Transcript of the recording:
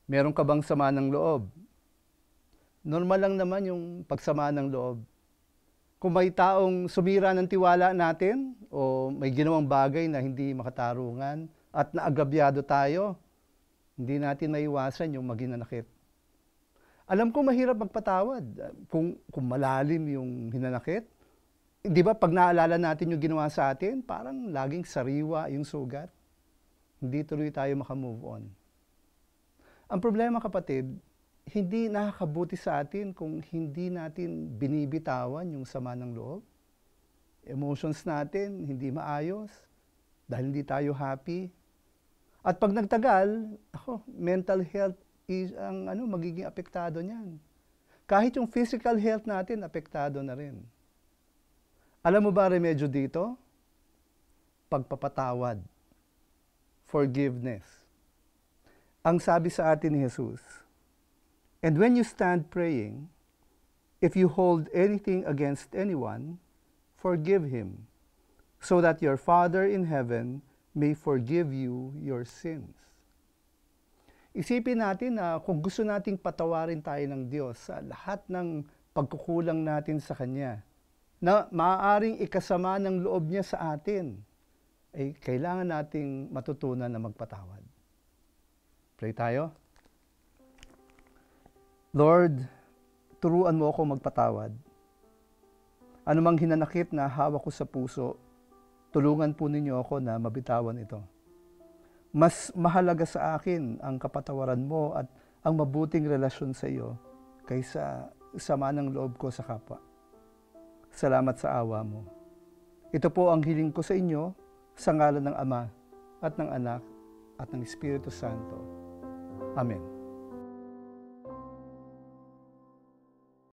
Meron ka bang sama ng loob? Normal lang naman yung pagsama ng loob. Kung may taong sumira ng tiwala natin o may ginawang bagay na hindi makatarungan at naagabyado tayo, hindi natin maiwasan yung maging nanakit. Alam ko mahirap magpatawad kung malalim yung hinanakit. Di ba pag naalala natin yung ginawa sa atin, parang laging sariwa yung sugat. Hindi tuloy tayo makamove on. Ang problema, kapatid, hindi nakakabuti sa atin kung hindi natin binibitawan yung sama ng loob. Emotions natin hindi maayos dahil hindi tayo happy. At pag nagtagal, mental health is ang magiging apektado niyan. Kahit yung physical health natin apektado na rin. Alam mo ba remedyo dito? Pagpapatawad. Forgiveness. Ang sabi sa atin ni Jesus, "And when you stand praying, if you hold anything against anyone, forgive him, so that your Father in heaven may forgive you your sins." Isipin natin na kung gusto nating patawarin tayo ng Diyos sa lahat ng pagkukulang natin sa Kanya, na maaaring ikasama ng loob niya sa atin, ay kailangan nating matutunan na magpatawad. Pray tayo. Lord, turuan mo ako magpatawad. Anumang hinanakit na hawak ko sa puso, tulungan po ninyo ako na mabitawan ito. Mas mahalaga sa akin ang kapatawaran mo at ang mabuting relasyon sa iyo kaysa sama ng loob ko sa kapwa. Salamat sa awa mo. Ito po ang hiling ko sa inyo sa ngalan ng Ama at ng Anak at ng Espiritu Santo. Amen.